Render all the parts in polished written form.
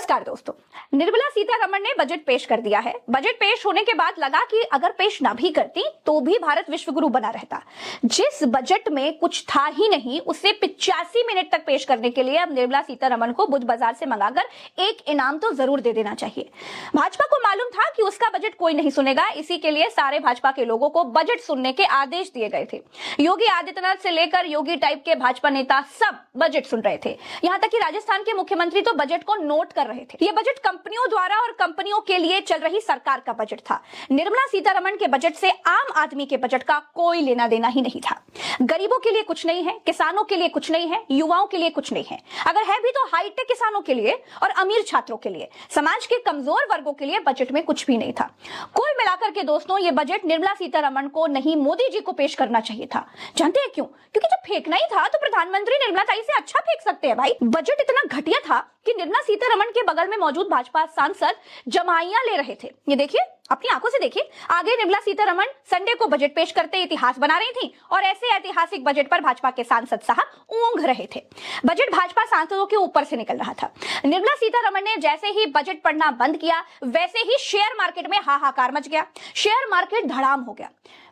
नमस्कार दोस्तों, निर्मला सीतारमण ने बजट पेश कर दिया है। बजट पेश होने के बाद लगा कि अगर पेश ना भी करती तो भी भारत विश्वगुरु बना रहता। जिस बजट में कुछ था ही नहीं उसे 85 मिनट तक पेश करने के लिए अब निर्मला सीतारमण को बुध बाजार से मंगाकर एक इनाम तो जरूर दे देना चाहिए। भाजपा को मालूम था कि उसका बजट कोई नहीं सुनेगा, इसी के लिए सारे भाजपा के लोगों को बजट सुनने के आदेश दिए गए थे। योगी आदित्यनाथ से लेकर योगी टाइप के भाजपा नेता सब बजट सुन रहे थे। यहां तक कि राजस्थान के मुख्यमंत्री तो बजट को नोट कर रहे थे। ये बजट कंपनियों द्वारा और कंपनियों के लिए चल रही सरकार का बजट था। निर्मला सीतारमण के बजट से आम आदमी के बजट का कोई लेना देना ही नहीं था। गरीबों के लिए कुछ नहीं है, किसानों के लिए कुछ नहीं है, युवाओं के लिए कुछ नहीं है। अगर है भी तो हाईटेक किसानों के लिए और अमीर छात्रों के लिए, समाज के कमजोर वर्गों के लिए बजट में कुछ भी नहीं था। कुल मिलाकर के दोस्तों, ये बजट निर्मला सीतारमण को नहीं मोदी जी को पेश करना चाहिए था। जानते हैं क्यों? क्योंकि जब फेंकना ही था तो प्रधानमंत्री निर्मला ताई से अच्छा फेंक सकते हैं भाई। बजट इतना घटिया था कि निर्मला सीतारमण के बगल में मौजूद भाजपा सांसद जमाइयां ले रहे थे। ये देखिए, अपनी आंखों से देखिए। आगे निर्मला सीतारमण संडे को बजट पेश करते इतिहास बना रही थी और ऐसे ऐतिहासिक बजट पर भाजपा के सांसद साहब ऊंघ रहे थे। बजट भाजपा सांसदों के ऊपर से निकल रहा था। निर्मला सीतारमण ने जैसे ही बजट पढ़ना बंद किया वैसे ही शेयर मार्केट में हाहाकार मच गया। शेयर मार्केट धड़ाम हो गया।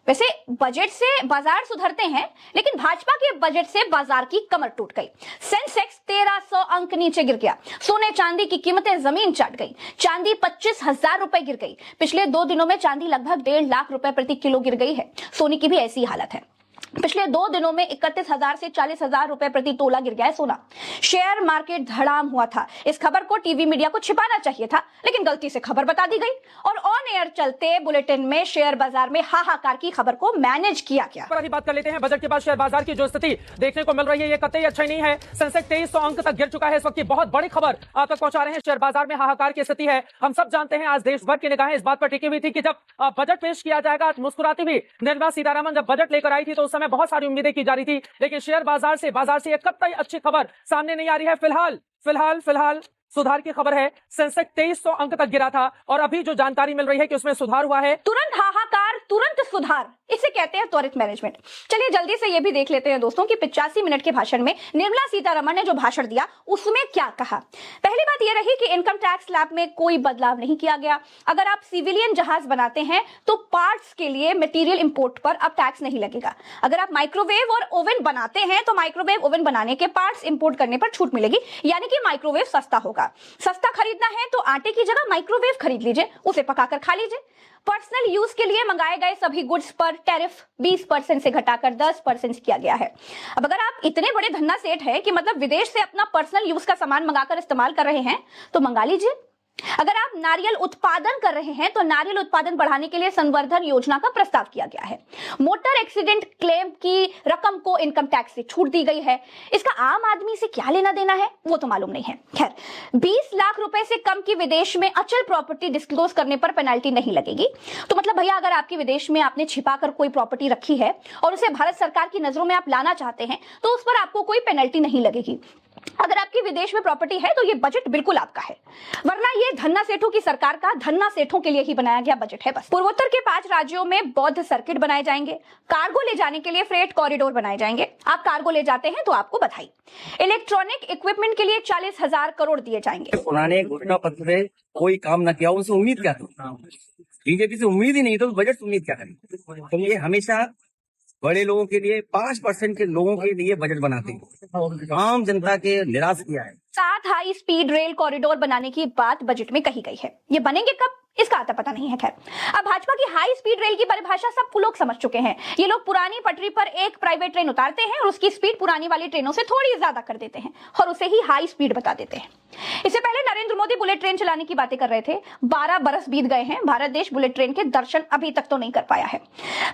वैसे बजट से बाजार सुधरते हैं, लेकिन भाजपा के बजट से बाजार की कमर टूट गई। सेंसेक्स 1300 अंक नीचे गिर गया। सोने चांदी की कीमतें जमीन चाट गई। चांदी 25,000 रुपए गिर गई। पिछले 2 दिनों में चांदी लगभग 1.5 लाख रुपए प्रति किलो गिर गई है। सोने की भी ऐसी हालत है। पिछले 2 दिनों में 31,000 से 40,000 रुपए प्रति तोला गिर गया है सोना। शेयर मार्केट धड़ाम हुआ था। इस खबर को टीवी मीडिया को छिपाना चाहिए था, लेकिन गलती से खबर बता दी गई और ऑन एयर चलते बुलेटिन में शेयर बाजार में हाहाकार की खबर को मैनेज किया गया। पर अभी बात कर लेते हैं बजट के बाद शेयर बाजार की जो स्थिति देखने को मिल रही है, ये कतई अच्छा नहीं है। सेंसेक्स 2300 अंक तक गिर चुका है। इस वक्त की बहुत बड़ी खबर आप तक पहुंचा रहे हैं। शेयर बाजार में हाहाकार की स्थिति है। हम सब जानते हैं आज देश भर की निगाहें इस बात पर टिकी हुई थी कि जब बजट पेश किया जाएगा। आज मुस्कुराती हुई निर्मला सीतारमण जब बजट लेकर आई थी तो उस समय बहुत सारी उम्मीदें की जा रही थी, लेकिन शेयर बाजार से एक कतई अच्छी खबर सामने नहीं आ रही है। फिलहाल सुधार की खबर है। सेंसेक्स 2300 अंक तक गिरा था और अभी जो जानकारी मिल रही है कि उसमें सुधार हुआ है। तुरंत हाहाकार, तुरंत सुधार, इसे कहते हैं त्वरित मैनेजमेंट। चलिए जल्दी से ये भी देख लेते हैं दोस्तों कि 85 मिनट के भाषण में निर्मला सीतारमण ने जो भाषण दिया उसमें क्या कहा। पहली बात यह रही कि इनकम टैक्स स्लैब में कोई बदलाव नहीं किया गया। अगर आप सिविलियन जहाज बनाते हैं तो पार्ट्स के लिए मटेरियल इंपोर्ट पर अब टैक्स नहीं लगेगा। अगर आप माइक्रोवेव और ओवन बनाते हैं तो माइक्रोवेव ओवन बनाने के पार्ट्स इंपोर्ट करने पर छूट मिलेगी, यानी कि माइक्रोवेव सस्ता होगा। सस्ता खरीदना है तो आटे की जगह माइक्रोवेव खरीद लीजिए, उसे पकाकर खा लीजिए। पर्सनल यूज के लिए मंगाए गए सभी गुड्स पर टैरिफ 20% से घटाकर 10% किया गया है। अब अगर आप इतने बड़े धन्ना सेठ हैं कि मतलब विदेश से अपना पर्सनल यूज का सामान मंगाकर इस्तेमाल कर रहे हैं तो मंगा लीजिए। अगर आप नारियल उत्पादन कर रहे हैं तो नारियल उत्पादन बढ़ाने के लिए संवर्धन योजना का प्रस्ताव किया गया है। मोटर एक्सीडेंट क्लेम की रकम को इनकम टैक्स से छूट दी गई है। इसका आम आदमी से क्या लेना देना है वो तो मालूम नहीं है। खैर, 20 लाख रुपए से कम की विदेश में अचल प्रॉपर्टी डिस्क्लोज करने पर पेनल्टी नहीं लगेगी। तो मतलब भैया, अगर आपकी विदेश में आपने छिपाकर कोई प्रॉपर्टी रखी है और उसे भारत सरकार की नजरों में आप लाना चाहते हैं तो उस पर आपको कोई पेनल्टी नहीं लगेगी। अगर आपकी विदेश में प्रॉपर्टी है तो ये बजट बिल्कुल आपका है, वरना ये धन्ना सेठों की सरकार का धन्ना सेठों के लिए ही बनाया गया बजट है बस। पूर्वोत्तर के 5 राज्यों में बौद्ध सर्किट बनाए जाएंगे। कार्गो ले जाने के लिए फ्रेट कॉरिडोर बनाए जाएंगे। आप कार्गो ले जाते हैं तो आपको बधाई। इलेक्ट्रॉनिक इक्विपमेंट के लिए 40,000 करोड़ दिए जाएंगे। पुराने घोषणा पत्र में कोई काम न किया, उनसे उम्मीद क्या थी? बीजेपी से उम्मीद ही नहीं तो बजट से उम्मीद क्या करें? तो ये हमेशा बड़े लोगों के लिए 5% के लोगों के लिए बजट बनाते हैं, आम जनता के निराश किया है। 7 हाई स्पीड रेल कॉरिडोर बनाने की बात बजट में कही गई है। ये बनेंगे कब इसका आता पता नहीं है। खैर, अब भाजपा की हाई स्पीड रेल की परिभाषा सब लोग समझ चुके हैं। ये लोग पुरानी पटरी पर एक प्राइवेट ट्रेन उतारते हैं और उसकी स्पीड पुरानी वाली ट्रेनों से थोड़ी ज्यादा कर देते हैं और उसे ही हाई स्पीड बता देते हैं। इससे पहले नरेंद्र मोदी बुलेट ट्रेन चलाने की बातें कर रहे थे। 12 बरस बीत गए हैं, भारत देश बुलेट ट्रेन के दर्शन अभी तक तो नहीं कर पाया है।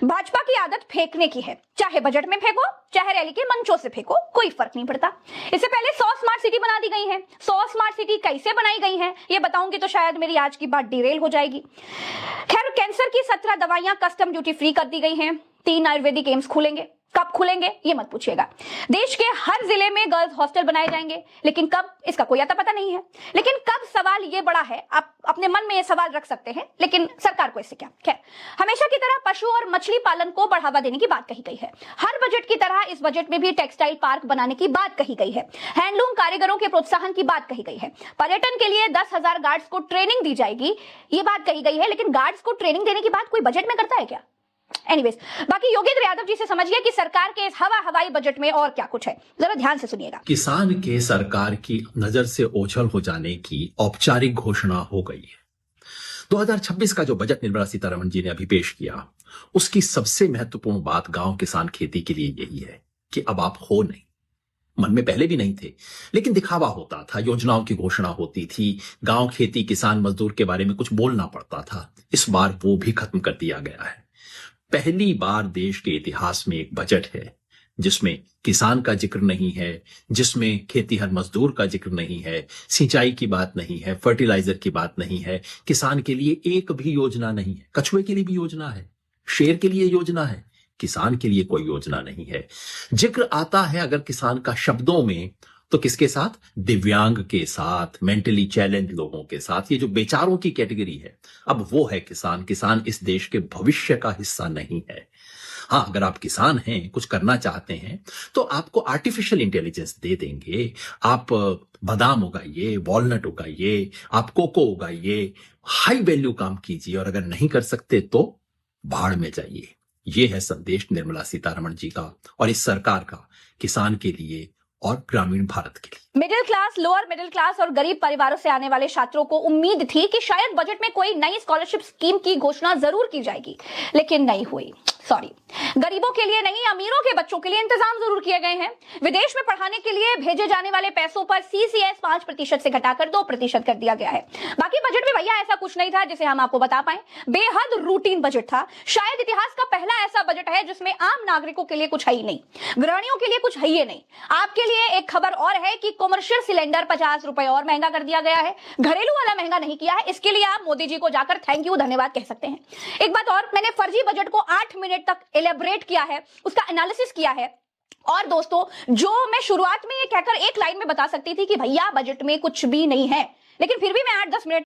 भाजपा की आदत फेंकने की है, चाहे बजट में फेंको चाहे रैली के मंचों से फेंको, कोई फर्क नहीं पड़ता। इससे पहले 100 स्मार्ट सिटी बना दी गई है। 100 स्मार्ट सिटी कैसे बनाई गई है ये बताऊंगी तो शायद मेरी आज की बात डिरेल हो जाएगी। खैर, कैंसर की 17 दवाइयां कस्टम ड्यूटी फ्री कर दी गई हैं। 3 आयुर्वेदिक एम्स खुलेंगे। कब खुलेंगे ये मत पूछिएगा। देश के हर जिले में गर्ल्स हॉस्टल बनाए जाएंगे, लेकिन कब, इसका कोई अता पता नहीं है। लेकिन कब, सवाल ये बड़ा है। आप अपने मन में ये सवाल रख सकते हैं, लेकिन सरकार को इससे क्या। खैर, हमेशा की तरह पशु और मछली पालन को बढ़ावा देने की बात कही गई है। हर बजट की तरह इस बजट में भी टेक्सटाइल पार्क बनाने की बात कही गई है। हैंडलूम कारीगरों के प्रोत्साहन की बात कही गई है। पर्यटन के लिए 10,000 गार्ड्स को ट्रेनिंग दी जाएगी, ये बात कही गई है। लेकिन गार्ड्स को ट्रेनिंग देने की बात कोई बजट में करता है क्या? एनीवेज, बाकी योगेंद्र यादव जी से समझिए कि सरकार के इस हवाई बजट में और क्या कुछ है, जरा ध्यान से सुनिएगा। किसान के सरकार की नजर से ओझल हो जाने की औपचारिक घोषणा हो गई है। 2026 का जो बजट निर्मला सीतारमण जी ने अभी पेश किया, उसकी सबसे महत्वपूर्ण बात गांव किसान खेती के लिए यही है कि अब आप हो नहीं, मन में पहले भी नहीं थे, लेकिन दिखावा होता था, योजनाओं की घोषणा होती थी, गांव खेती किसान मजदूर के बारे में कुछ बोलना पड़ता था। इस बार वो भी खत्म कर दिया गया है। पहली बार देश के इतिहास में एक बजट है जिसमें किसान का जिक्र नहीं है, जिसमें खेतीहर मजदूर का जिक्र नहीं है, सिंचाई की बात नहीं है, फर्टिलाइजर की बात नहीं है, किसान के लिए एक भी योजना नहीं है। कछुए के लिए भी योजना है, शेर के लिए योजना है, किसान के लिए कोई योजना नहीं है। जिक्र आता है अगर किसान का शब्दों में, तो किसके साथ? दिव्यांग के साथ, मेंटली चैलेंज लोगों के साथ। ये जो बेचारों की कैटेगरी है, अब वो है किसान। किसान इस देश के भविष्य का हिस्सा नहीं है। हाँ, अगर आप किसान हैं, कुछ करना चाहते हैं, तो आपको आर्टिफिशियल इंटेलिजेंस दे देंगे। आप बादाम उगाइए, वॉलनट उगाइए, आप कोको उगाइए, हाई वैल्यू काम कीजिए, और अगर नहीं कर सकते तो भाड़ में जाइए। ये है संदेश निर्मला सीतारमण जी का और इस सरकार का किसान के लिए और ग्रामीण भारत के लिए। Middle class, lower middle class और गरीब परिवारों से आने वाले छात्रों को उम्मीद थी कि शायद बजट में कोई नई स्कॉलरशिप स्कीम की घोषणा जरूर की जाएगी, लेकिन नहीं हुई। सॉरी, गरीबों के लिए नहीं, अमीरों के बच्चों के लिए इंतजाम जरूर किए गए हैं। विदेश में पढ़ाने के लिए भेजे जाने वाले पैसों पर सीसीएस 5% से घटाकर 2% कर दिया गया है। बाकी बजट में भैया ऐसा कुछ नहीं था जिसे हम आपको बता पाए। बेहद रूटीन बजट था। शायद इतिहास का पहला ऐसा बजट है जिसमें आम नागरिकों के लिए कुछ है ही नहीं, गृहिणियों के लिए कुछ है ही नहीं। आपके लिए एक खबर और है कि कॉमर्शियल सिलेंडर 50 रुपए और महंगा कर दिया गया है। घरेलू वाला महंगा नहीं किया है। इसके लिए आप मोदी जी को जाकर थैंक यू, धन्यवाद कह सकते हैं। एक बात और, मैंने फर्जी बजट को 8 मिनट तक एलेबरेट किया है, उसका एनालिसिस किया है। और दोस्तों, जो मैं शुरुआत में ये कहकर एक लाइन में बता सकती थी कि भैया बजट में कुछ भी नहीं है, लेकिन फिर भी मैं 8-10 मिनट